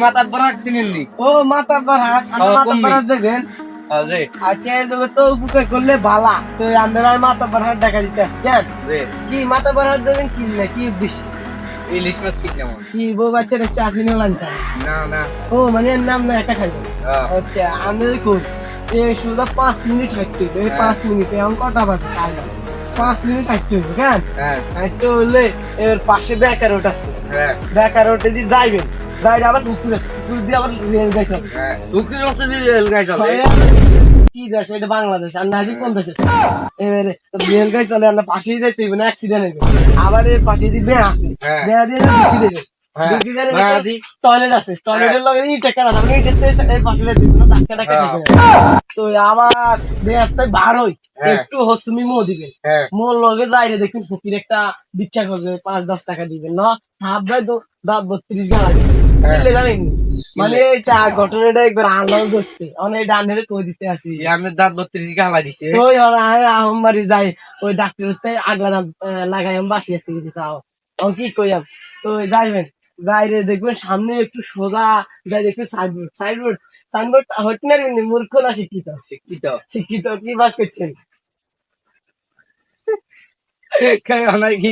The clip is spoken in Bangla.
মাথা বরাক চিনেননি? ও মাথা বাহাত মাথা বাহাত দেখেন। আচ্ছা এই জন্য তো উপকার করলে ভালা তো আন্দার মাথা বাহাত দেখা দিতে আসছেন কি মাথা বাহাত দেবেন কি না কি বেশি ইলিশ মাছ কি কেমন? কি বউ বাচ্চারা চাষি নিলাম না না ও মানে এর নাম না একটা খাইবে আচ্ছা আমি দেখুন এই শুধু 5 মিনিট হাঁটতে হবে 5 মিনিটে আমি কথা বাজে 5 মিনিট হাঁটতে হবে কেন হাঁটতে হলে এর পাশে বেকার রোড আছে বেকার রোডে দিয়ে যাইবেন যাই আবার পুকুর আছে পুকুর দিয়ে আবার রেল গাড়ি চলে পুকুরের মধ্যে দিয়ে রেল গাড়ি চলে? কি দেশ এটা বাংলাদেশ আর নাজি কোন দেশে এবারে রেল গাড়ি চলে আমরা পাশেই যাইতে হবে না অ্যাক্সিডেন্ট হবে আবার এই পাশে দিয়ে বেড়া আছে বেড়া দিয়ে ঢুকি দেবে টয়লেট আছে টয়লেটের লগে ইট একটা আছে আপনি ইটের পাশে যাইতে হবে না ধাক্কা টাক্কা দিবে তো আমার বেড়াতে বার হই একটু হসমি মো দিবে মোর লগে যাইরে দেখুন ফকির একটা ভিক্ষা করবে 5-10 টাকা দিবেন না হাফ ভাই দাঁত 32 গালা দিলে জানেন মানে এটা ঘটনাটা একবার আনলাম করছে অনেক ডানের কই দিতে আসি আপনার দাঁত 32 গালা দিছে? ওই আহমারি যাই ওই ডাক্তার আগলা দাঁত লাগাই আমি বাঁচিয়ে আসি চাও ও কি কইয়াম তো যাইবেন যাইরে দেখবেন সামনে একটু সোজা যাই দেখবেন সাইনবোর্ড সাইনবোর্ড হইতে না মূর্খ না শিক্ষিত শিক্ষিত শিক্ষিত কি বাস করছেন কি